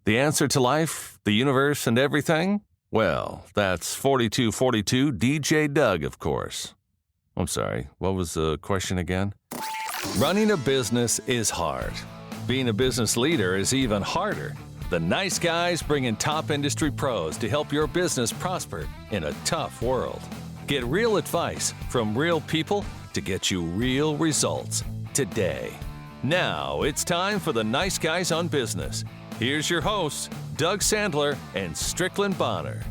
The answer to life, the universe, and everything? Well, that's 4242 DJ Doug, of course. I'm sorry, what was the question again? Running a business is hard. Being a business leader is even harder. The Nice Guys bring in top industry pros to help your business prosper in a tough world. Get real advice from real people to get you real results today. Now it's time for the Nice Guys on Business. Here's your hosts, Doug Sandler and Strickland Bonner.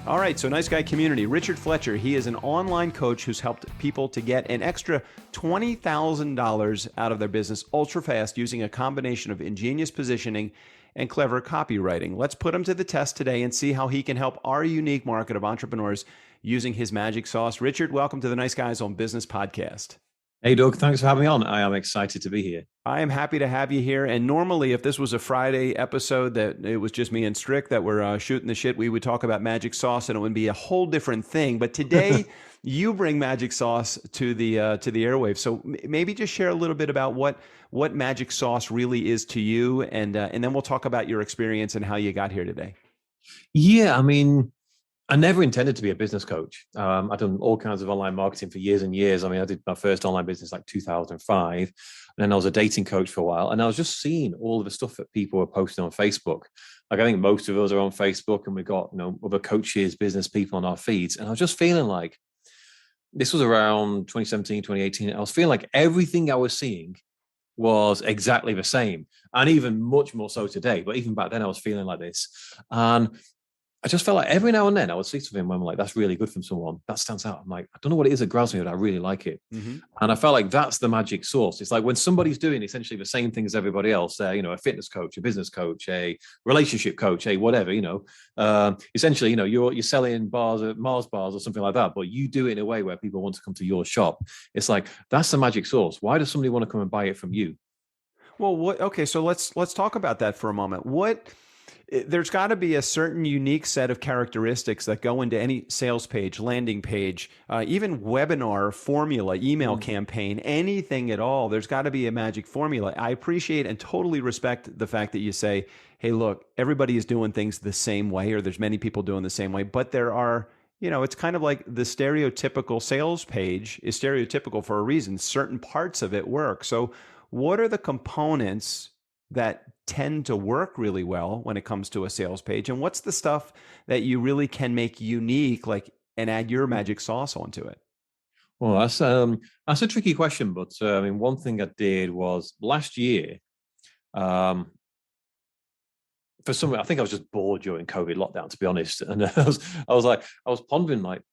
All right, so Nice Guy community, Richard Fletcher, he is an online coach who's helped people to get an extra $20,000 out of their business ultra fast using a combination of ingenious positioning and clever copywriting. Let's put him to the test today and see how he can help our unique market of entrepreneurs using his magic sauce. Richard, welcome to the Nice Guys on Business podcast. Hey, Doug, thanks for having me on. I am excited to be here. I am happy to have you here. And normally, if this was a Friday episode that it was just me and Strick that were shooting the shit, we would talk about magic sauce and it would be a whole different thing. But today, you bring magic sauce to the airwaves. So maybe just share a little bit about what magic sauce really is to you, and then we'll talk about your experience and how you got here today. Yeah, I mean, I never intended to be a business coach. I've done all kinds of online marketing for years and years. I mean, I did my first online business like 2005, and then I was a dating coach for a while. And I was just seeing all of the stuff that people were posting on Facebook. Like, I think most of us are on Facebook, and we've got, other coaches, business people on our feeds. And I was just feeling like, this was around 2017, 2018. I was feeling like everything I was seeing was exactly the same, and even much more so today. But even back then, I was feeling like this. And I just felt like every now and then I would see something when I'm like, that's really good from someone. That stands out. I'm like, I don't know what it is that grabs me, but I really like it. Mm-hmm. And I felt like that's the magic sauce. It's like when somebody's doing essentially the same thing as everybody else, a fitness coach, a business coach, a relationship coach, whatever, essentially, you're selling bars at Mars bars or something like that, but you do it in a way where people want to come to your shop. It's like, that's the magic sauce. Why does somebody want to come and buy it from you? Well, okay, so let's talk about that for a moment. There's got to be a certain unique set of characteristics that go into any sales page, landing page, even webinar formula, email campaign, anything at all. There's got to be a magic formula. I appreciate and totally respect the fact that you say, hey, look, everybody is doing things the same way, or there's many people doing the same way, but there are, it's kind of like the stereotypical sales page is stereotypical for a reason. Certain parts of it work. So what are the components that tend to work really well when it comes to a sales page? And what's the stuff that you really can make unique, and add your magic sauce onto it? Well, that's a tricky question, but one thing I did was last year, for some, I think I was just bored during COVID lockdown, to be honest. And I was pondering, like,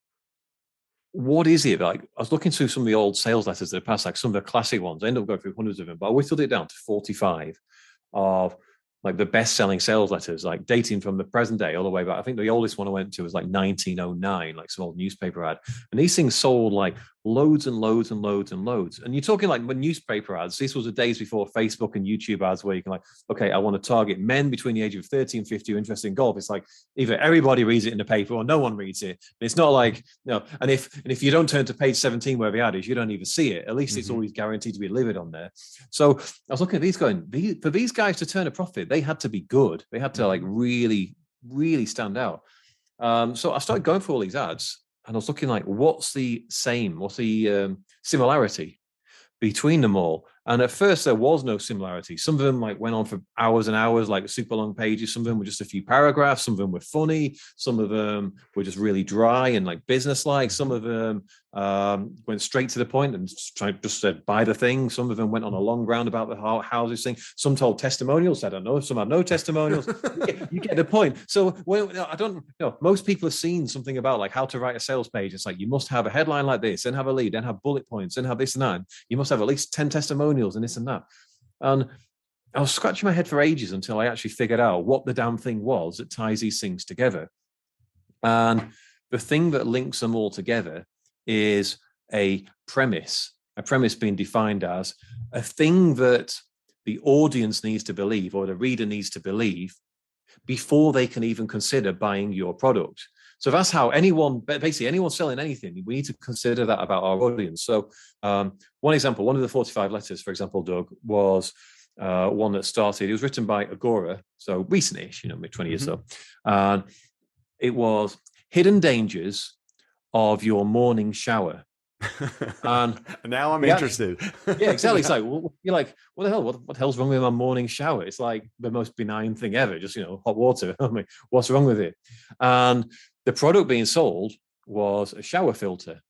what is it? Like, I was looking through some of the old sales letters that have passed, like some of the classic ones. I ended up going through hundreds of them, but I whittled it down to 45 of like the best-selling sales letters, like dating from the present day all the way back. I think the oldest one I went to was like 1909, like some old newspaper ad. And these things sold like loads and loads and loads and loads. And you're talking like when newspaper ads, this was the days before Facebook and YouTube ads where you can like, okay, I want to target men between the age of 30 and 50 who are interested in golf. It's like either everybody reads it in the paper or no one reads it. And it's not like, and if you don't turn to page 17 where the ad is, you don't even see it. At least it's always guaranteed to be delivered on there. So I was looking at these going, for these guys to turn a profit, they had to be good. They had to like really, really stand out. So I started going through all these ads, and I was looking like, what's the similarity between them all? And at first there was no similarity. Some of them like went on for hours and hours, like super long pages. Some of them were just a few paragraphs. Some of them were funny. Some of them were just really dry and like business-like. Some of them went straight to the point and just said, buy the thing. Some of them went on a long roundabout the houses thing. Some told testimonials. I don't know. Some had no testimonials. You get the point. So I don't know. Most people have seen something about like how to write a sales page. It's like, you must have a headline like this, then have a lead, then have bullet points, then have this and that. You must have at least 10 testimonials and this and that. And I was scratching my head for ages until I actually figured out what the damn thing was that ties these things together. And the thing that links them all together is a premise being defined as a thing that the audience needs to believe or the reader needs to believe before they can even consider buying your product. So that's how anyone selling anything, we need to consider that about our audience. So one example, one of the 45 letters, for example, Doug, was one that started. It was written by Agora, so recent-ish, maybe 20 years so. And it was Hidden Dangers of Your Morning Shower. And now I'm interested. Yeah, exactly. It's like, you're like, what the hell? What the hell's wrong with my morning shower? It's like the most benign thing ever. Just, hot water. I mean, what's wrong with it? And the product being sold was a shower filter.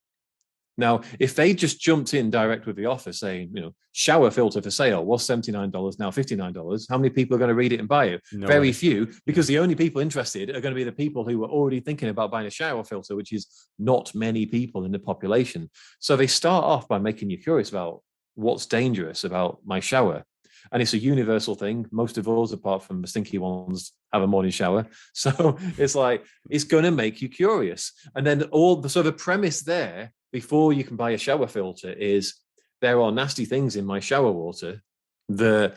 Now, if they just jumped in direct with the offer saying, shower filter for sale was $79, now $59, how many people are going to read it and buy it? Very few, because the only people interested are going to be the people who were already thinking about buying a shower filter, which is not many people in the population. So they start off by making you curious about what's dangerous about my shower. And it's a universal thing. Most of us, apart from the stinky ones, have a morning shower. So it's like, it's going to make you curious. And then the premise there, before you can buy a shower filter, is there are nasty things in my shower water that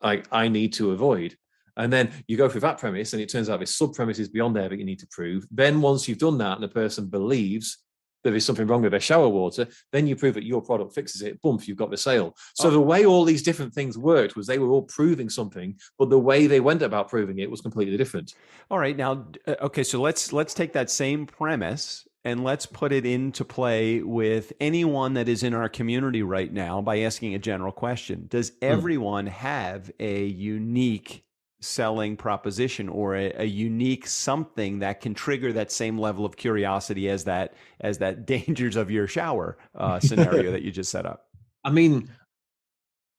I need to avoid. And then you go through that premise, and it turns out there's sub-premises beyond there that you need to prove. Then once you've done that and the person believes there is something wrong with their shower water, then you prove that your product fixes it, boom, you've got the sale. So the way all these different things worked was they were all proving something, but the way they went about proving it was completely different. All right. Now, okay, so let's take that same premise and let's put it into play with anyone that is in our community right now by asking a general question. Does everyone have a unique selling proposition or a unique something that can trigger that same level of curiosity as that dangers of your shower scenario that you just set up? I mean,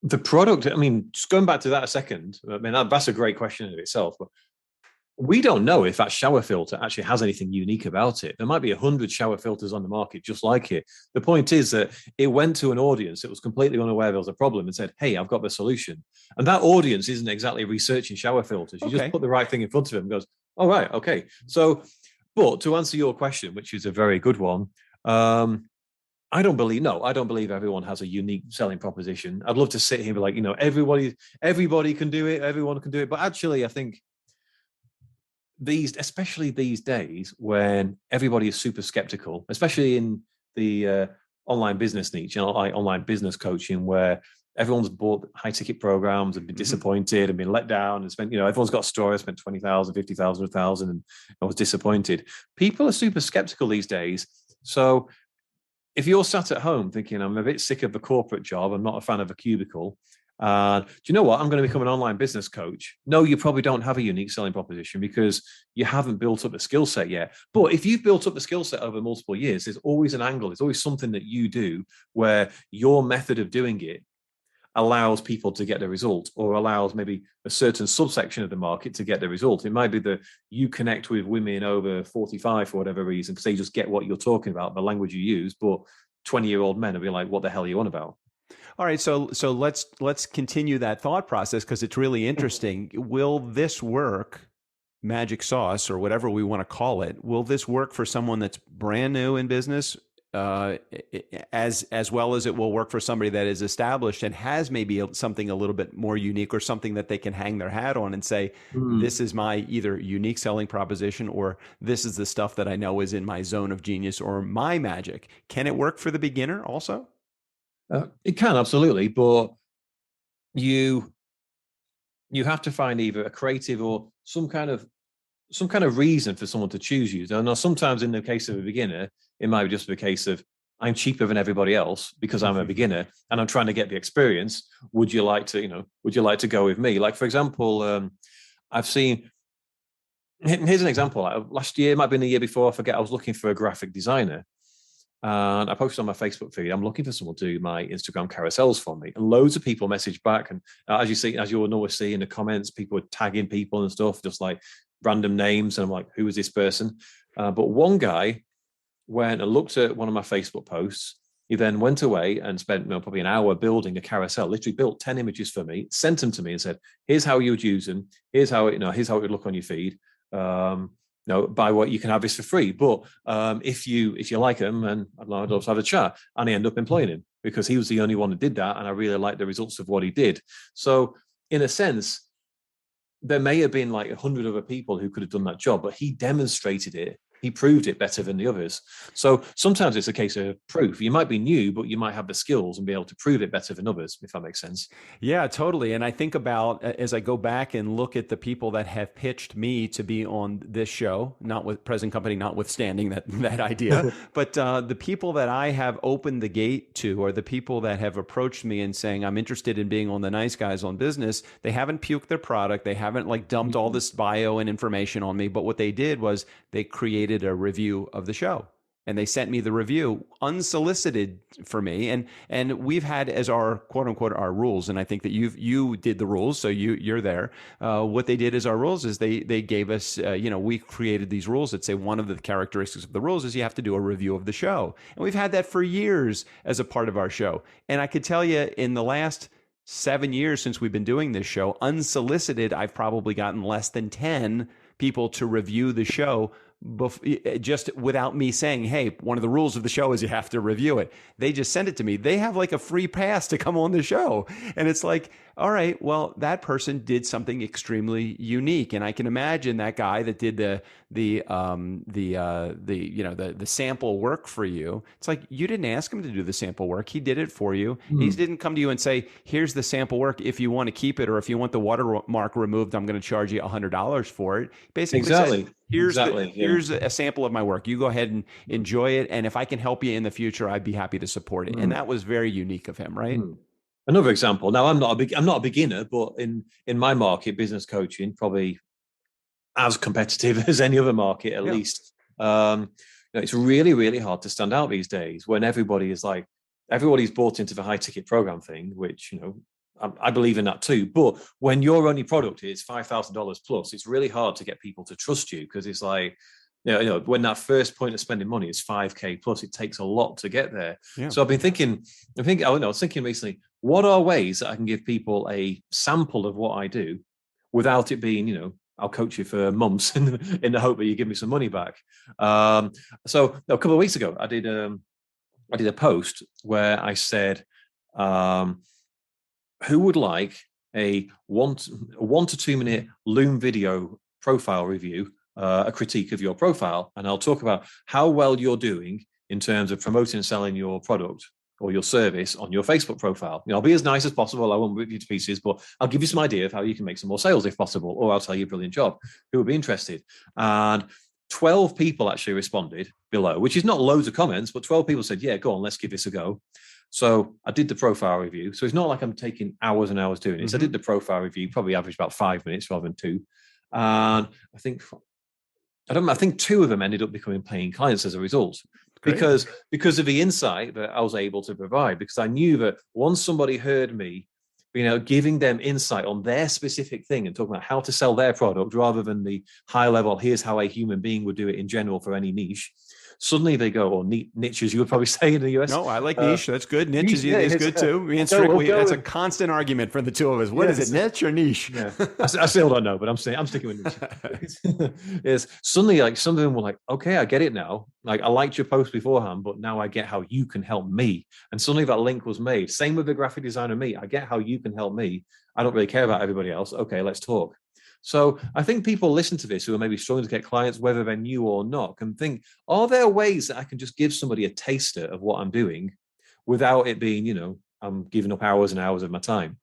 the product, just going back to that a second, that's a great question in itself, but we don't know if that shower filter actually has anything unique about it. There might be 100 shower filters on the market just like it. The point is that it went to an audience that was completely unaware there was a problem and said, hey, I've got the solution. And that audience isn't exactly researching shower filters. You just put the right thing in front of them and goes, all right, okay. So, but to answer your question, which is a very good one, I don't believe everyone has a unique selling proposition. I'd love to sit here and be like, everybody can do it, everyone can do it. But actually, I think especially these days when everybody is super skeptical, especially in the online business niche, like online business coaching, where everyone's bought high ticket programs and been disappointed and been let down and spent, everyone's got a story, spent 20,000, 50,000, 1,000 and I was disappointed. People are super skeptical these days. So if you're sat at home thinking, I'm a bit sick of the corporate job, I'm not a fan of a cubicle, do you know what? I'm going to become an online business coach. No, you probably don't have a unique selling proposition because you haven't built up the skill set yet. But if you've built up the skill set over multiple years, there's always an angle. There's always something that you do where your method of doing it allows people to get the result, or allows maybe a certain subsection of the market to get the result. It might be that you connect with women over 45 for whatever reason, because they just get what you're talking about, the language you use, but 20-year-old men will be like, what the hell are you on about? All right, so let's continue that thought process because it's really interesting. Will this work, magic sauce or whatever we want to call it? Will this work for someone that's brand new in business, as well as it will work for somebody that is established and has maybe something a little bit more unique or something that they can hang their hat on and say, this is my either unique selling proposition or this is the stuff that I know is in my zone of genius or my magic? Can it work for the beginner also? It can, absolutely, but you have to find either a creative or some kind of reason for someone to choose you. Now, sometimes in the case of a beginner, it might just be a case of I'm cheaper than everybody else because I'm a beginner and I'm trying to get the experience. Would you like to go with me? Like, for example, I've seen. Here's an example. Last year, it might have been the year before, I forget. I was looking for a graphic designer. And I posted on my Facebook feed, I'm looking for someone to do my Instagram carousels for me. And loads of people messaged back. And as you'll always see in the comments, people were tagging people and stuff, just like random names. And I'm like, who is this person? But one guy went and looked at one of my Facebook posts. He then went away and spent probably an hour building a carousel, literally built 10 images for me, sent them to me and said, here's how you would use them. Here's how it would look on your feed. Buy what you can have this for free. But if you like him, and I'd love to have a chat. And I ended up employing him because he was the only one who did that. And I really liked the results of what he did. So in a sense, there may have been like 100 other people who could have done that job, but he demonstrated it. he proved it better than the others. So sometimes it's a case of proof. You might be new, but you might have the skills and be able to prove it better than others, if that makes sense. Yeah, totally. And I think about, as I go back and look at the people that have pitched me to be on this show, not with present company, notwithstanding that idea, but the people that I have opened the gate to are the people that have approached me and saying, I'm interested in being on the Nice Guys on Business. They haven't puked their product. They haven't like dumped all this bio and information on me. But what they did was they created a review of the show. And they sent me the review unsolicited for me, and we've had as our quote unquote our rules, and I think that you did the rules, so you're there. What they did as our rules is they gave us, we created these rules that say one of the characteristics of the rules is you have to do a review of the show, and we've had that for years as a part of our show. And I could tell you in the last 7 years since we've been doing this show, unsolicited, I've probably gotten less than 10 people to review the show just without me saying, hey, one of the rules of the show is you have to review it. They just send it to me. They have like a free pass to come on the show. And it's like, all right, well, that person did something extremely unique. And I can imagine that guy that did the sample work for you. It's like, you didn't ask him to do the sample work. He did it for you. He didn't come to you and say, here's the sample work. If you want to keep it, or if you want the watermark removed, I'm going to charge you $100 for it. Basically, Exactly. said, here's a sample of my work. You go ahead and enjoy it. And if I can help you in the future, I'd be happy to support it. And that was very unique of him, right? Another example. Now, I'm not a beginner, but in my market, business coaching, probably as competitive as any other market, at least. It's really, really hard to stand out these days when everybody's bought into the high ticket program thing, which, I believe in that too. But when your only product is $5,000 plus, it's really hard to get people to trust you, because it's like, when that first point of spending money is 5K plus, it takes a lot to get there. Yeah. So I was thinking recently, what are ways that I can give people a sample of what I do without it being, I'll coach you for months in the hope that you give me some money back. So a couple of weeks ago, I did a post where I said, who would like a 1 to 2 minute Loom video profile review, a critique of your profile, and I'll talk about how well you're doing in terms of promoting and selling your product or your service on your Facebook profile. I'll be as nice as possible. I won't rip you to pieces, but I'll give you some idea of how you can make some more sales if possible, or I'll tell you a brilliant job. Who would be interested? And 12 people actually responded below, which is not loads of comments, but 12 people said, yeah, go on, let's give this a go. So I did the profile review. So it's not like I'm taking hours and hours doing it. So I did the profile review, probably averaged about 5 minutes rather than 2. And I think 2 of them ended up becoming paying clients as a result. Great. Because of the insight that I was able to provide, because I knew that once somebody heard me, giving them insight on their specific thing and talking about how to sell their product rather than the high level, here's how a human being would do it in general for any niche. Suddenly they go, or niche, as you would probably say in the US. No, I like niche. That's good. Niche is good too. Me and Strick, that's a constant argument for the two of us. What is it, niche or niche? Yeah. I still don't know, but I'm sticking with niche. Yes. Suddenly, like, some of them were like, okay, I get it now. Like, I liked your post beforehand, but now I get how you can help me. And suddenly that link was made. Same with the graphic designer me. I get how you can help me. I don't really care about everybody else. Okay, let's talk. So I think people listen to this who are maybe struggling to get clients, whether they're new or not, can think, are there ways that I can just give somebody a taster of what I'm doing without it being, I'm giving up hours and hours of my time?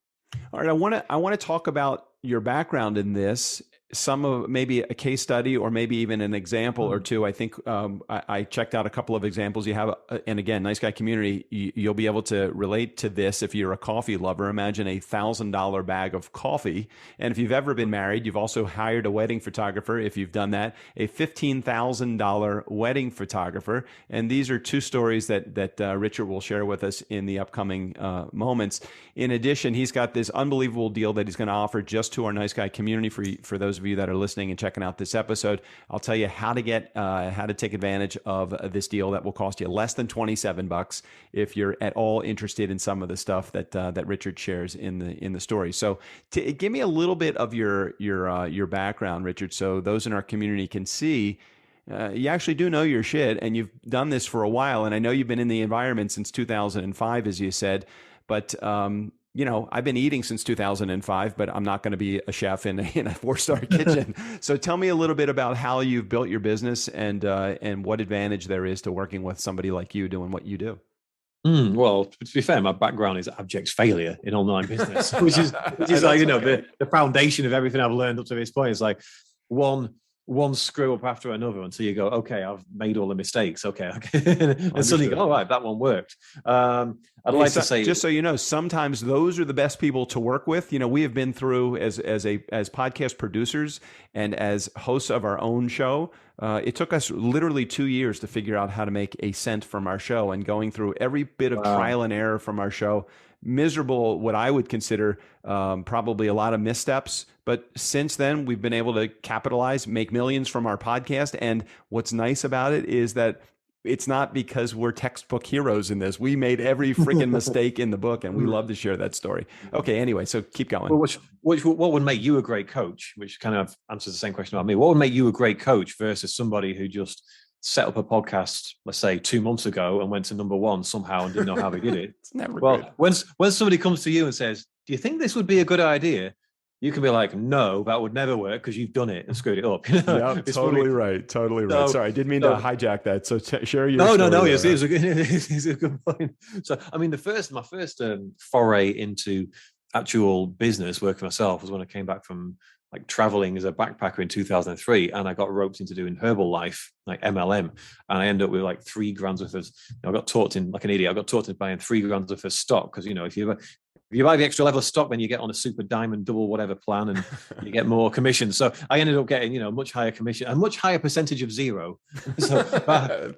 All right. I want to talk about your background in this, some of maybe a case study or maybe even an example or two. I think I checked out a couple of examples you have. And again, Nice Guy community, you'll be able to relate to this if you're a coffee lover. Imagine a $1,000 bag of coffee. And if you've ever been married, you've also hired a wedding photographer. If you've done that, a $15,000 wedding photographer. And these are two stories that Richard will share with us in the upcoming moments. In addition, he's got this unbelievable deal that he's going to offer just to our Nice Guy community for those of you that are listening and checking out this episode. I'll tell you how to take advantage of this deal that will cost you less than $27 if you're at all interested in some of the stuff that Richard shares in the story. So give me a little bit of your background, Richard, so those in our community can see you actually do know your shit, and you've done this for a while. And I know you've been in the environment since 2005, as you said, but I've been eating since 2005, but I'm not going to be a chef in a 4-star kitchen. So tell me a little bit about how you've built your business and what advantage there is to working with somebody like you doing what you do. Well, to be fair, my background is abject failure in online business, which is like, okay, the foundation of everything I've learned up to this point. Is like one screw up after another until you go, okay, I've made all the mistakes. Okay. And suddenly you go, all right, that one worked. I'd like to say, just so you know, sometimes those are the best people to work with. We have been through as podcast producers and as hosts of our own show. It took us literally 2 years to figure out how to make a cent from our show, and going through every bit of trial and error from our show. Miserable, what I would consider probably a lot of missteps. But since then, we've been able to capitalize, make millions from our podcast. And what's nice about it is that it's not because we're textbook heroes in this. We made every freaking mistake in the book, and we love to share that story. Okay, anyway, so keep going. Well, what would make you a great coach, which kind of answers the same question about me. What would make you a great coach versus somebody who just set up a podcast, let's say 2 months ago, and went to number one somehow and didn't know how they did it? It's never well, good. when somebody comes to you and says, do you think this would be a good idea? You can be like, no, that would never work because you've done it and screwed it up. Yeah, totally right. Totally right. Sorry, I didn't mean to hijack that. So share your story. No. It's a good point. So, I mean, my first foray into actual business, working myself, was when I came back from like traveling as a backpacker in 2003, and I got roped into doing Herbalife, like MLM, and I ended up with like $3,000 worth of. I got taught in like an idiot. I got taught to buying $3,000 worth of stock because if you buy the extra level of stock, then you get on a super diamond double whatever plan, and you get more commission. So I ended up getting, much higher commission, a much higher percentage of zero. So,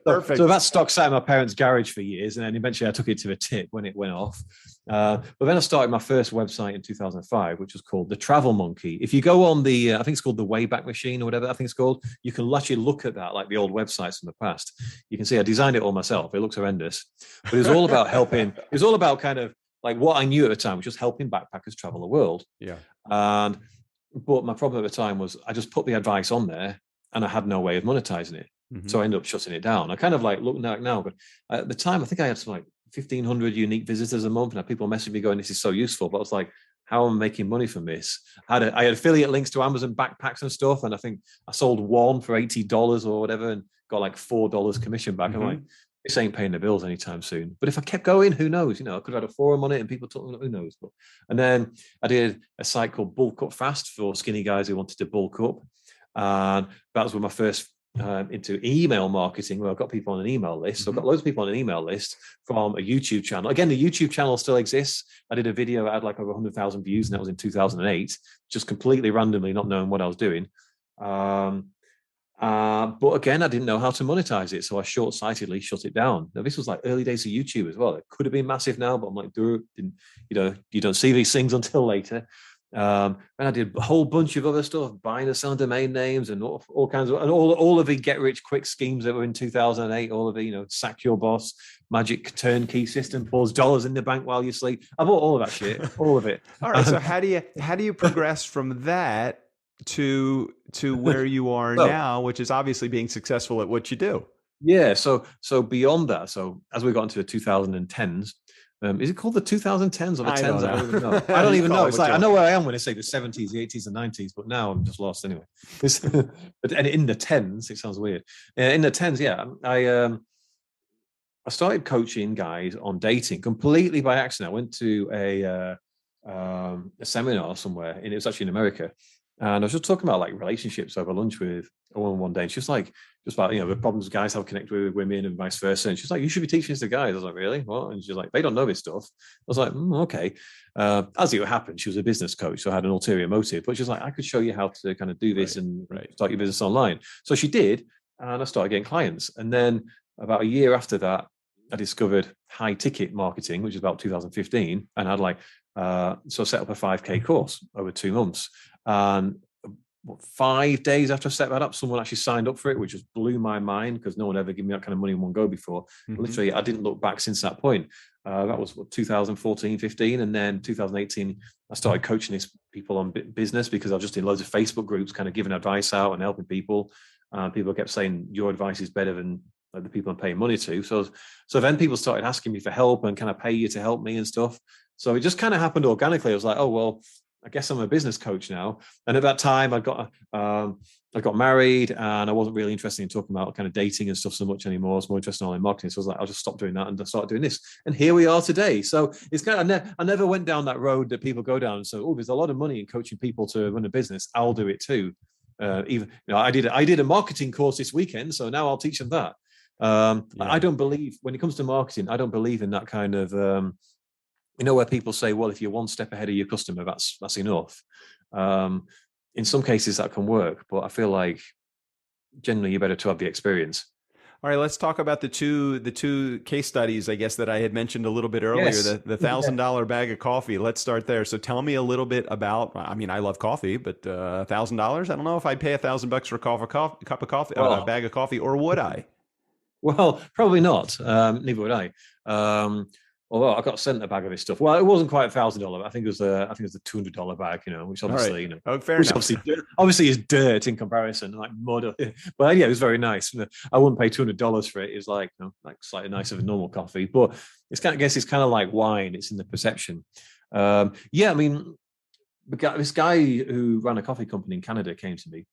perfect. So that stock sat in my parents' garage for years, and then eventually I took it to a tip when it went off. But then I started my first website in 2005, which was called The Travel Monkey. If you go on I think it's called the Wayback Machine or whatever I think it's called, you can actually look at that, like the old websites from the past. You can see I designed it all myself. It looks horrendous, but it was all about helping. It was all about kind of like what I knew at the time, was just helping backpackers travel the world. Yeah. But my problem at the time was I just put the advice on there and I had no way of monetizing it. Mm-hmm. So I ended up shutting it down. I kind of like look now, but at the time, I think I had some like 1,500 unique visitors a month, and people messaging me going, this is so useful. But I was like, how am I making money from this? I had affiliate links to Amazon backpacks and stuff. And I think I sold one for $80 or whatever and got like $4 commission back. Mm-hmm. I'm like, this ain't paying the bills anytime soon. But if I kept going, who knows? I could have had a forum on it and people talking, who knows? And then I did a site called Bulk Up Fast for skinny guys who wanted to bulk up. And that was when my first into email marketing, where I've got people on an email list. So I've got loads of people on an email list from a YouTube channel. Again, the YouTube channel still exists. I did a video that had like over 100,000 views, and that was in 2008, just completely randomly, not knowing what I was doing. But again, I didn't know how to monetize it, so I short-sightedly shut it down. Now, this was like early days of YouTube as well. It could have been massive now, but I'm like, you don't see these things until later. And I did a whole bunch of other stuff, buying and selling domain names and all kinds of, and all of the get-rich-quick schemes that were in 2008. All of the, sack your boss, magic turnkey system, pulls dollars in the bank while you sleep. I bought all of that shit, all of it. All right. So how do you progress from that to where you are now, which is obviously being successful at what you do? Yeah. So beyond that, so as we got into the 2010s, is it called the 2010s or the 10s? I don't even know. I don't even know. It's like I know where I am when I say the 70s, the 80s, and 90s, but now I'm just lost anyway. But and in the 10s, it sounds weird. In the 10s, yeah, I started coaching guys on dating completely by accident. I went to a seminar somewhere, and it was actually in America. And I was just talking about like relationships over lunch with a woman one day. And she was like, just about, the problems guys have connected with women and vice versa. And she's like, you should be teaching this to guys. I was like, really? What? And she's like, they don't know this stuff. I was like, okay. As it happened, she was a business coach, so I had an ulterior motive. But she's like, I could show you how to kind of do this and start your business online. So she did. And I started getting clients. And then about a year after that, I discovered high ticket marketing, which is about 2015. And I had like, so I set up a 5K course over 2 months. And 5 days after I set that up, someone actually signed up for it, which just blew my mind because no one ever given me that kind of money in one go before. Mm-hmm. Literally, I didn't look back since that point. That was 2014, 15. And then 2018, I started coaching these people on business because I was just in loads of Facebook groups, kind of giving advice out and helping people. People kept saying, your advice is better than the people I'm paying money to. So then people started asking me for help and can I pay you to help me and stuff. So it just kind of happened organically. I was like, oh, well, I guess I'm a business coach now. And at that time, I got married, and I wasn't really interested in talking about kind of dating and stuff so much anymore. I was more interested in online marketing. So I was like, I'll just stop doing that and start doing this. And here we are today. So it's kind of, I never went down that road that people go down. So, oh, there's a lot of money in coaching people to run a business. I'll do it too. Even, I did a marketing course this weekend, so now I'll teach them that. I don't believe, when it comes to marketing, I don't believe in that kind of, where people say, well, if you're one step ahead of your customer, that's enough. In some cases that can work, but I feel like generally you're better to have the experience. All right, let's talk about the two case studies, I guess, that I had mentioned a little bit earlier, Yes. the $1,000 bag of coffee. Let's start there. So tell me a little bit about, I mean, I love coffee, but $1,000, I don't know if I'd pay $1,000 for a cup of coffee, a bag of coffee, or would I? Well, probably not. Neither would I. Although I got sent a bag of this stuff. Well, it wasn't quite $1,000. I think it was a $200 bag. Which obviously, fair enough. Obviously is dirt in comparison, like mud. But yeah, it was very nice. I wouldn't pay $200 for it. It's like slightly nicer than normal coffee, but I guess it's kind of like wine. It's in the perception. I mean, this guy who ran a coffee company in Canada came to me,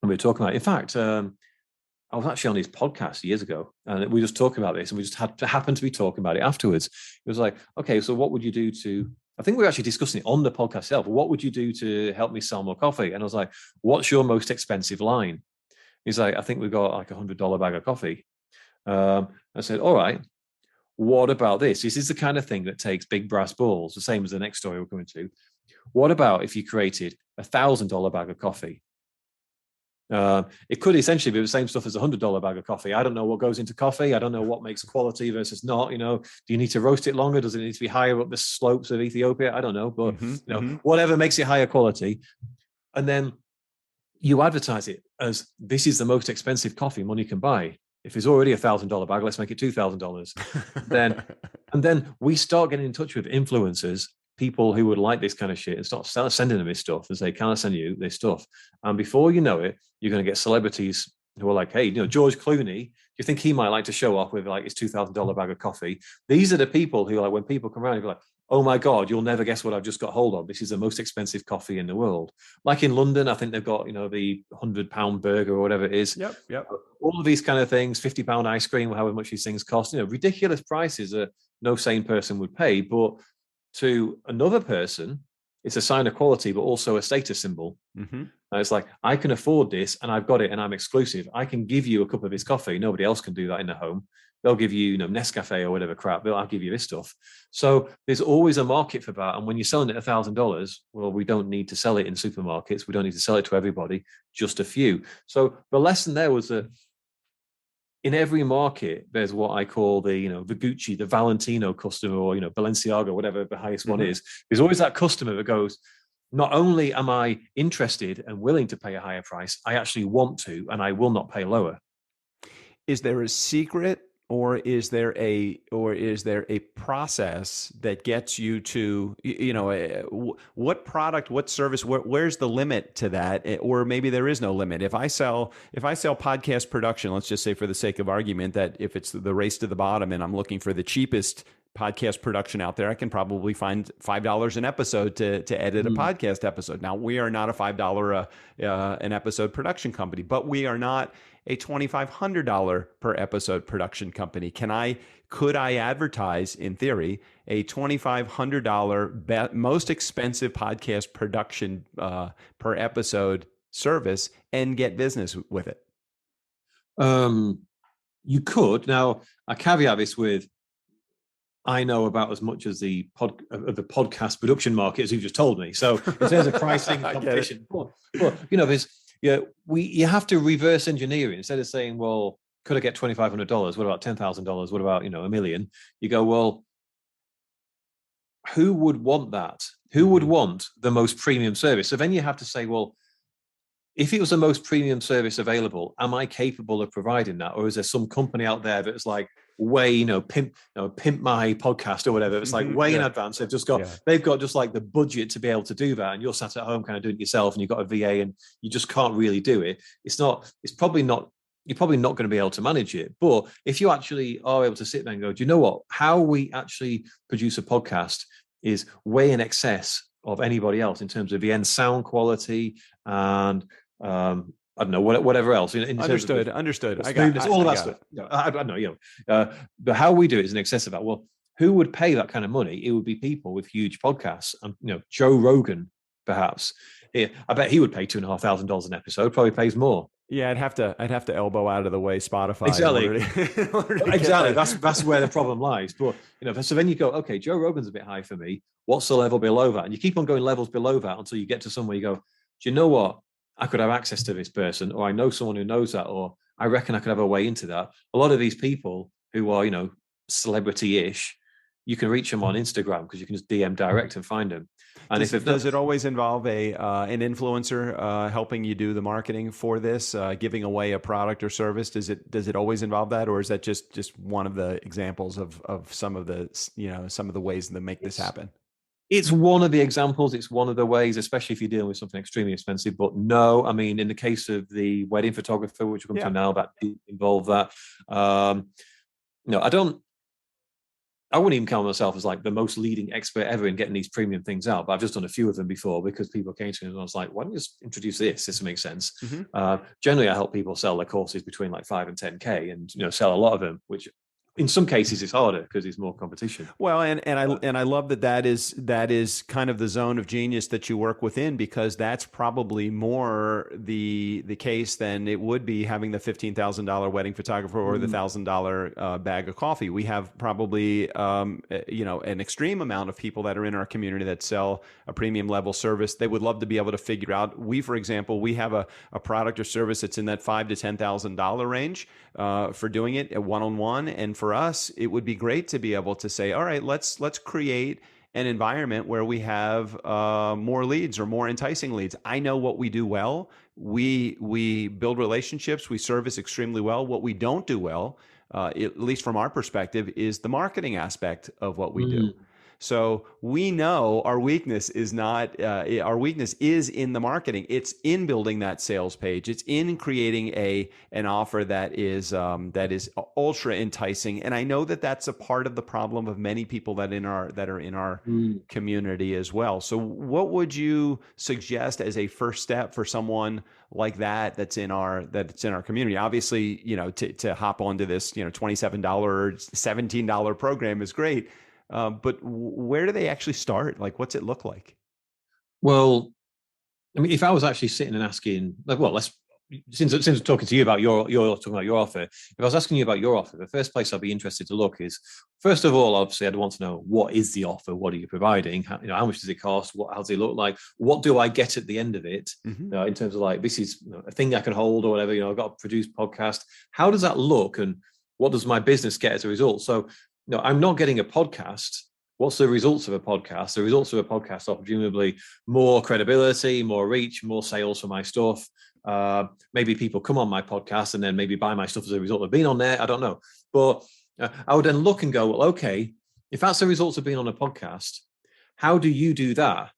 and we were talking about it. In fact, I was actually on his podcast years ago, and we just talked about this, and we just happened to be talking about it afterwards. It was like, okay, so what would you do to, I think we were actually discussing it on the podcast itself. What would you do to help me sell more coffee? And I was like, what's your most expensive line? He's like, I think we got like $100 bag of coffee. I said, all right, what about this? This is the kind of thing that takes big brass balls, the same as the next story we're coming to. What about if you created $1,000 bag of coffee? It could essentially be the same stuff as $100 bag of coffee. I don't know what goes into coffee. I don't know what makes quality versus not. Do you need to roast it longer? Does it need to be higher up the slopes of Ethiopia? I don't know, but whatever makes it higher quality. And then you advertise it as this is the most expensive coffee money can buy. If it's already $1,000 bag, let's make it $2,000. then we start getting in touch with influencers, people who would like this kind of shit, and start sending them this stuff and say, can I send you this stuff? And before you know it, you're going to get celebrities who are like, hey, George Clooney, do you think he might like to show off with like his $2,000 bag of coffee? These are the people who, like, when people come around, you're like, oh my God, you'll never guess what I've just got hold of. This is the most expensive coffee in the world. Like in London, I think they've got, the £100 burger or whatever it is. Yep. All of these kind of things, £50 ice cream, however much these things cost, ridiculous prices that no sane person would pay. But to another person, it's a sign of quality, but also a status symbol. Mm-hmm. It's like, I can afford this and I've got it and I'm exclusive. I can give you a cup of this coffee. Nobody else can do that in the home. They'll give you, Nescafe or whatever crap. I'll give you this stuff. So there's always a market for that. And when you're selling it $1,000, well, we don't need to sell it in supermarkets. We don't need to sell it to everybody, just a few. So the lesson there was that in every market, there's what I call the Gucci, the Valentino customer, or, Balenciaga, whatever the highest one is. There's always that customer that goes, not only am I interested and willing to pay a higher price, I actually want to, and I will not pay lower. Is there a secret, or is there a process that gets you to, what product, what service, where's the limit to that? Or maybe there is no limit. If I sell podcast production, let's just say for the sake of argument that if it's the race to the bottom and I'm looking for the cheapest podcast production out there, I can probably find $5 an episode to edit a podcast episode. Now, we are not a $5 an episode production company, but we are not a $2,500 per episode production company. Could I advertise, in theory, a $2,500 most expensive podcast production per episode service and get business with it? You could. Now, I caveat this with, I know about as much as the podcast production market as you just told me. So in terms of pricing competition, you have to reverse engineer it. Instead of saying, well, could I get $2,500? What about $10,000? What about, $1 million? You go, well, who would want that? Who would want the most premium service? So then you have to say, well, if it was the most premium service available, am I capable of providing that? Or is there some company out there that's like way, pimp my podcast or whatever? It's like way in advance. They've got just like the budget to be able to do that. And you're sat at home kind of doing it yourself, and you've got a VA and you just can't really do it. You're probably not going to be able to manage it. But if you actually are able to sit there and go, do you know what? How we actually produce a podcast is way in excess of anybody else in terms of the end sound quality and I don't know, whatever else. In Understood. terms of understood. the I got smoothness, all of I that got stuff. it. No, I don't know, but how we do it is in excess of that. Well, who would pay that kind of money? It would be people with huge podcasts, and Joe Rogan, perhaps. Yeah, I bet he would pay $2,500 an episode. Probably pays more. Yeah, I'd have to elbow out of the way Spotify Exactly. in order to Exactly. get That's where the problem lies. But so then you go, okay, Joe Rogan's a bit high for me. What's the level below that? And you keep on going levels below that until you get to somewhere you go, do you know what? I could have access to this person, or I know someone who knows that, or I reckon I could have a way into that. A lot of these people who are, celebrity-ish, you can reach them on Instagram because you can just DM direct and find them. And does it always involve an influencer helping you do the marketing for this, giving away a product or service? Does it always involve that, or is that just one of the examples of some of the ways that make this happen? It's one of the examples. It's one of the ways, especially if you're dealing with something extremely expensive. But no, I mean, in the case of the wedding photographer, which we'll come to now, that involve that. No, I wouldn't even count myself as like the most leading expert ever in getting these premium things out, but I've just done a few of them before because people came to me and I was like, why don't you just introduce this? This makes sense. Mm-hmm. Generally, I help people sell their courses between like 5 and 10K and, sell a lot of them, which in some cases it's harder because there's more competition. Well, and I love that is kind of the zone of genius that you work within, because that's probably more the case than it would be having the $15,000 wedding photographer or the $1,000 bag of coffee. We have probably an extreme amount of people that are in our community that sell a premium level service. They would love to be able to figure out. For example, we have a product or service that's in that $5,000 to $10,000 range for doing it at one-on-one. And for us, it would be great to be able to say, all right, let's create an environment where we have more leads or more enticing leads. I know what we do well. We build relationships. We service extremely well. What we don't do well, at least from our perspective, is the marketing aspect of what we do. So we know our weakness is in the marketing. It's in building that sales page. It's in creating an offer that is ultra enticing. And I know that that's a part of the problem of many people that are in our community as well. So what would you suggest as a first step for someone like that's in our community? Obviously, to hop onto this, $27 or $17 program is great. But where do they actually start? Like, what's it look like? Well, I mean, if I was actually sitting and asking, since I'm talking to you about you're talking about your offer, if I was asking you about your offer, the first place I'd be interested to look is, first of all, obviously, I'd want to know, what is the offer? What are you how much does it cost? How does it look like? What do I get at the end of it? Mm-hmm. In terms of like, this is a thing I can hold or whatever, I've got a produced podcast. How does that look? And what does my business get as a result? So, I'm not getting a podcast. What's the results of a podcast? The results of a podcast are presumably more credibility, more reach, more sales for my stuff. Maybe people come on my podcast and then maybe buy my stuff as a result of being on there. I don't know. But I would then look and go, well, okay, if that's the results of being on a podcast, how do you do that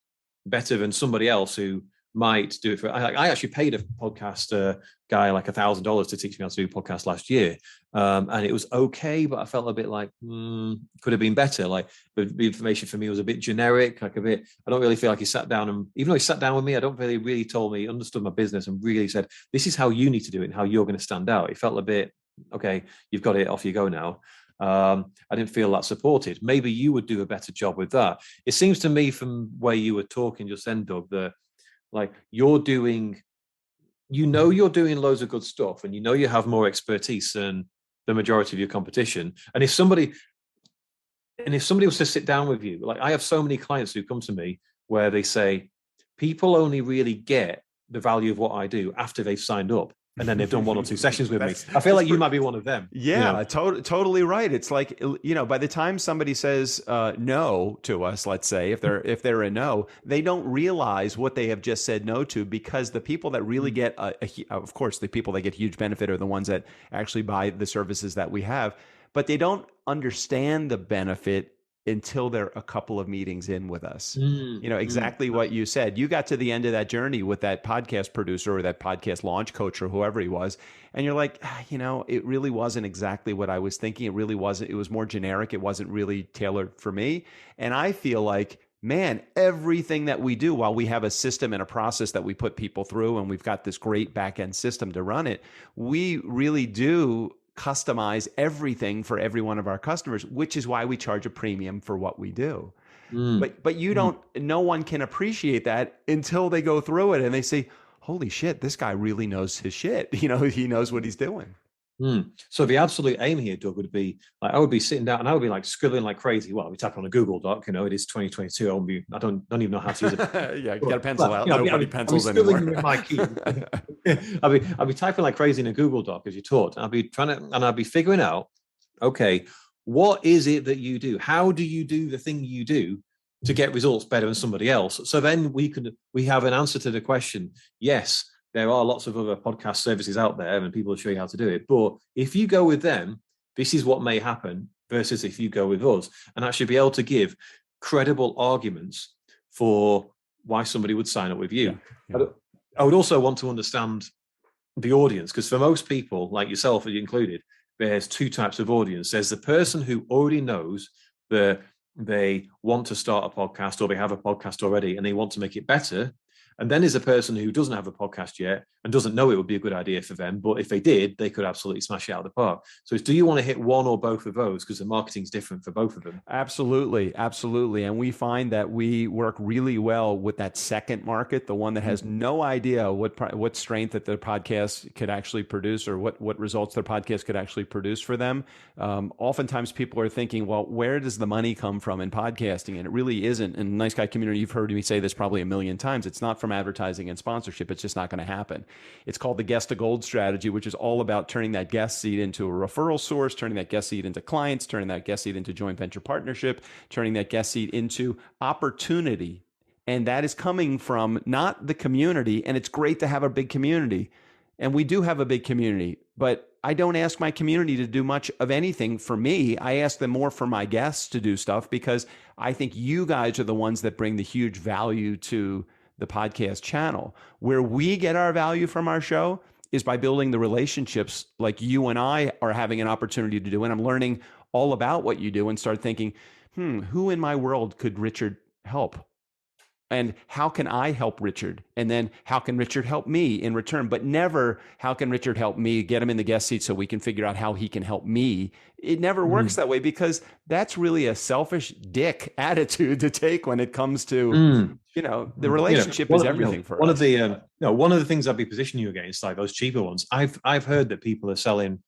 better than somebody else who might do it for? I actually paid a podcast guy like $1,000 to teach me how to do podcast last year, and it was okay, but I felt a bit like could have been better. Like the information for me was a bit generic, I don't really feel like he sat down, and even though he sat down with me, I don't really told me, understood my business and really said, this is how you need to do it and how you're going to stand out. It felt a bit, okay, you've got it, off you go now. I didn't feel that supported. Maybe you would do a better job with that. It seems to me from where you were talking just then, Doug, that like you're doing loads of good stuff, and you have more expertise than the majority of your competition. And if somebody was to sit down with you, like I have so many clients who come to me where they say, people only really get the value of what I do after they've signed up. And then they've done 1 or 2 sessions with me. I feel like you might be one of them. Yeah, totally right. It's like, by the time somebody says no to us, let's say, if they're a no, they don't realize what they have just said no to, because the people that really get, of course, the people that get huge benefit are the ones that actually buy the services that we have, but they don't understand the benefit until they're a couple of meetings in with us. Mm, You know, exactly what you said. You got to the end of that journey with that podcast producer or that podcast launch coach or whoever he was, and you're like, you know, it really wasn't exactly what I was thinking. It really wasn't. It was more generic. It wasn't really tailored for me. And I feel like, man, everything that we do, while we have a system and a process that we put people through, and we've got this great back end system to run it, we really do customize everything for every one of our customers, which is why we charge a premium for what we do. mm, But you don't, no one can appreciate that until they go through it and they say, holy shit, this guy really knows his shit. You know, he knows what he's doing. So the absolute aim here, Doug, would be like, I would be sitting down and I would be like scribbling like crazy. Well, we type on a Google Doc, you know, it is 2022. I don't even know how to use it. Yeah, you got a pencil out. You know, Nobody pencils anymore. With my key. I'll be typing like crazy in a Google Doc as you taught. I'll be I'll be figuring out, okay, what is it that you do? How do you do the thing you do to get results better than somebody else? So then we have an answer to the question. Yes, there are lots of other podcast services out there and people will show you how to do it. But if you go with them, this is what may happen versus if you go with us. And actually be able to give credible arguments for why somebody would sign up with you. Yeah. I would also want to understand the audience, because for most people, like yourself included, there's two types of audience. There's the person who already knows that they want to start a podcast or they have a podcast already and they want to make it better. And then there's a person who doesn't have a podcast yet and doesn't know it would be a good idea for them. But if they did, they could absolutely smash it out of the park. So do you want to hit one or both of those? Because the marketing's different for both of them. Absolutely. Absolutely. And we find that we work really well with that second market, the one that has no idea what strength that their podcast could actually produce or what results their podcast could actually produce for them. Oftentimes people are thinking, well, where does the money come from in podcasting? And it really isn't. In the Nice Guy community, you've heard me say this probably a million times. It's not from advertising and sponsorship. It's just not going to happen. It's called the guest to gold strategy, which is all about turning that guest seat into a referral source, turning that guest seat into clients, turning that guest seat into joint venture partnership, turning that guest seat into opportunity. And that is coming from not the community. And it's great to have a big community. And we do have a big community, but I don't ask my community to do much of anything for me. I ask them more for my guests to do stuff because I think you guys are the ones that bring the huge value to the podcast channel. Where we get our value from our show is by building the relationships like you and I are having an opportunity to do. And I'm learning all about what you do and start thinking, who in my world could Richard help? And how can I help Richard? And then how can Richard help me in return? But never, how can Richard help me, get him in the guest seat so we can figure out how he can help me? It never works that way because that's really a selfish dick attitude to take when it comes to, the relationship is everything for us. One of the things I'd be positioning you against, like those cheaper ones, I've heard that people are selling,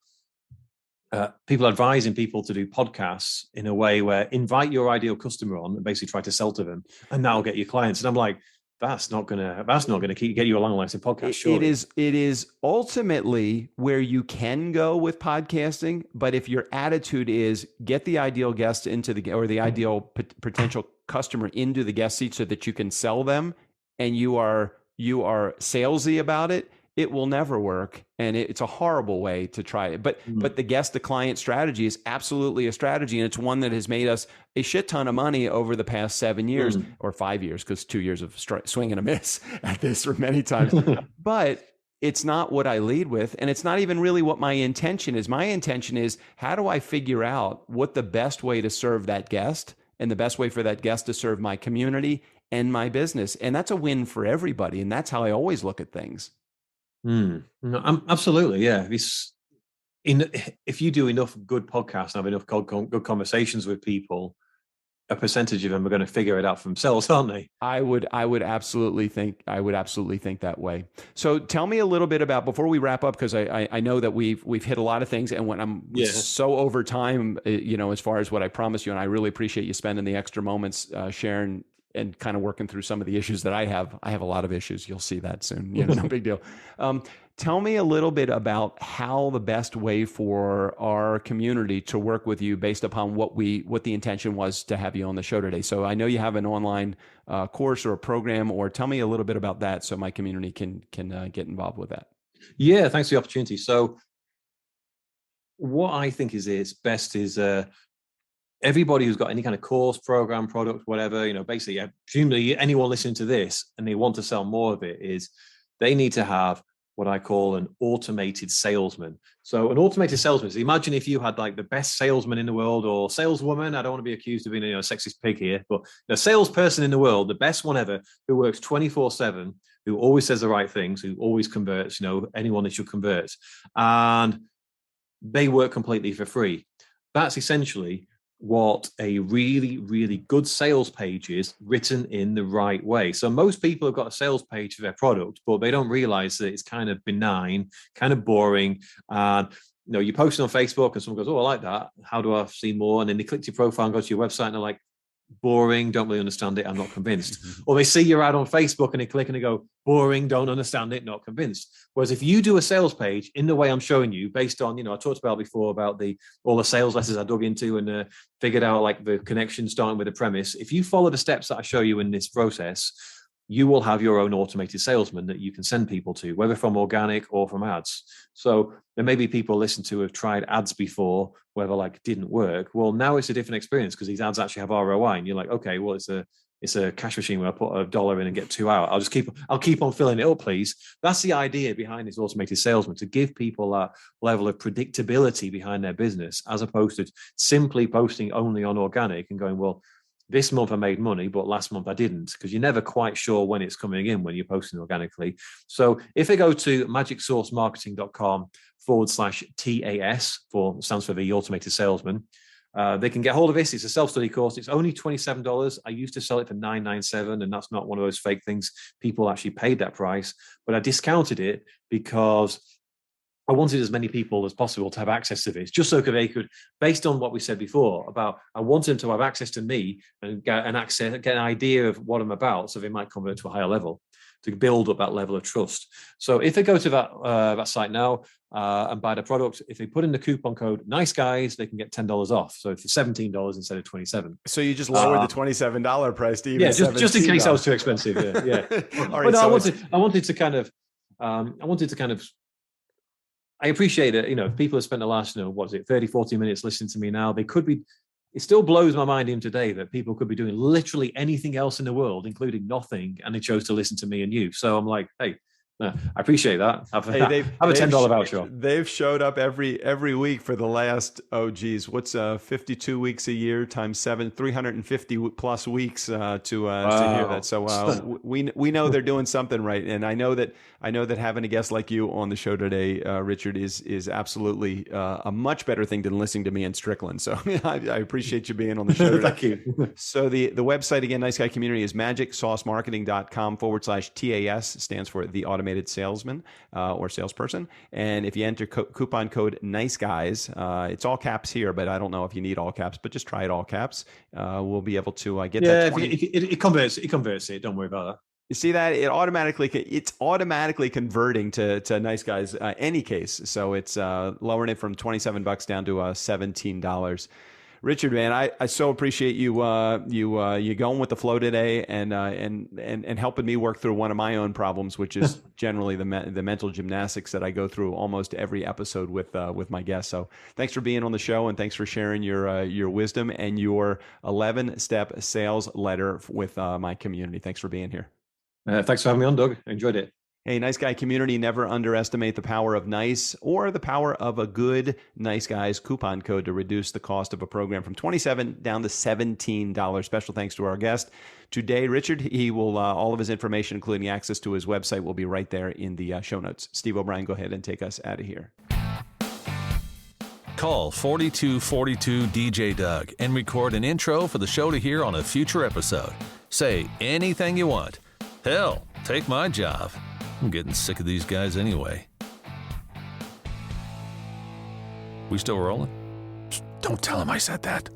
people advising people to do podcasts in a way where invite your ideal customer on and basically try to sell to them and now get your clients. And I'm like, that's not gonna get you a long lasting podcast. Surely. It is ultimately where you can go with podcasting, but if your attitude is get the ideal guest into the ideal potential customer into the guest seat so that you can sell them, and you are salesy about it, it will never work. And it's a horrible way to try it. But the guest to client strategy is absolutely a strategy. And it's one that has made us a shit ton of money over the past 7 years or 5 years, because 2 years of swing and a miss at this many times. But it's not what I lead with. And it's not even really what my intention is. My intention is, how do I figure out what the best way to serve that guest and the best way for that guest to serve my community and my business? And that's a win for everybody. And that's how I always look at things. No, absolutely, yeah. If you do enough good podcasts and have enough good conversations with people, a percentage of them are going to figure it out for themselves, aren't they? I would absolutely think that way. So tell me a little bit about, before we wrap up, because I know that we've hit a lot of things, and when I'm so over time, as far as what I promised you, and I really appreciate you spending the extra moments sharing and kind of working through some of the issues that I have. I have a lot of issues. You'll see that soon. No big deal. Tell me a little bit about how the best way for our community to work with you based upon what the intention was to have you on the show today. So I know you have an online course or a program, or tell me a little bit about that so my community can get involved with that. Yeah, thanks for the opportunity. So what I think is best is everybody who's got any kind of course, program, product, whatever, basically, presumably anyone listening to this and they want to sell more of it, is they need to have what I call an automated salesman. So an automated salesman, so imagine if you had like the best salesman in the world, or saleswoman. I don't want to be accused of being a sexist pig here, but a salesperson in the world, the best one ever, who works 24/7, who always says the right things, who always converts, anyone that should convert. And they work completely for free. That's essentially what a really, really good sales page is, written in the right way. So most people have got a sales page for their product, but they don't realize that it's kind of benign, kind of boring. And you post it on Facebook and someone goes, oh, I like that. How do I see more? And then they click to your profile and go to your website and they're like, boring, don't really understand it, I'm not convinced. Or they see your ad on Facebook and they click and they go, boring, don't understand it, not convinced. Whereas if you do a sales page in the way I'm showing you, based on, I talked about before about all the sales letters I dug into and figured out like the connection starting with the premise. If you follow the steps that I show you in this process, you will have your own automated salesman that you can send people to, whether from organic or from ads. So there may be people listen to have tried ads before, whether like didn't work. Well, now it's a different experience because these ads actually have ROI, and you're like, okay, well, it's a cash machine where I put $1 in and get 2 out. I'll keep on filling it up, please. That's the idea behind this automated salesman, to give people that level of predictability behind their business, as opposed to simply posting only on organic and going, well, this month I made money, but last month I didn't, because you're never quite sure when it's coming in when you're posting organically. So if they go to magicsourcemarketing.com/TAS, stands for the automated salesman, they can get hold of this. It's a self-study course. It's only $27. I used to sell it for $997, and that's not one of those fake things. People actually paid that price, but I discounted it because I wanted as many people as possible to have access to this, just so they could, based on what we said before about, I wanted them to have access to me and get an idea of what I'm about, so they might convert to a higher level, to build up that level of trust. So if they go to that site now and buy the product, if they put in the coupon code Nice Guys, they can get $10 off. So for $17 instead of $27. So you just lowered the $27 price to even just in case I was too expensive. Yeah. All right, but no, I wanted to kind of. I appreciate it. If people have spent the last, 30, 40 minutes listening to me now, they could be, it still blows my mind even today that people could be doing literally anything else in the world, including nothing, and they chose to listen to me and you. So I'm like, hey, I appreciate that. Have a $10 voucher. They've showed up every week for the last, what's 52 weeks a year times 7, 350 plus weeks to hear that. So we know they're doing something right, and I know that having a guest like you on the show today, Richard, is absolutely a much better thing than listening to me and Strickland. So I appreciate you being on the show today. Thank you. So the website again, Nice Guy Community, is magicsaucemarketing.com/TAS, stands for the automated salesman or salesperson. And if you enter coupon code Nice Guys, it's all caps here, but I don't know if you need all caps, but just try it all caps. We'll be able to get that. It converts it. Don't worry about that. You see that it's automatically converting to Nice Guys any case. So it's lowering it from $27 down to $17. Richard, man, I so appreciate you going with the flow today and helping me work through one of my own problems, which is generally the mental gymnastics that I go through almost every episode with my guests. So thanks for being on the show, and thanks for sharing your wisdom and your 11-step sales letter with my community. Thanks for being here. Thanks for having me on, Doug. I enjoyed it. Hey, Nice Guy community, never underestimate the power of nice or the power of a good Nice Guys coupon code to reduce the cost of a program from $27 down to $17. Special thanks to our guest today, Richard. He will, all of his information, including access to his website, will be right there in the show notes. Steve O'Brien, go ahead and take us out of here. Call 4242 DJ Doug and record an intro for the show to hear on a future episode. Say anything you want. Hell, take my job. I'm getting sick of these guys anyway. We still rolling? Psst, don't tell him I said that.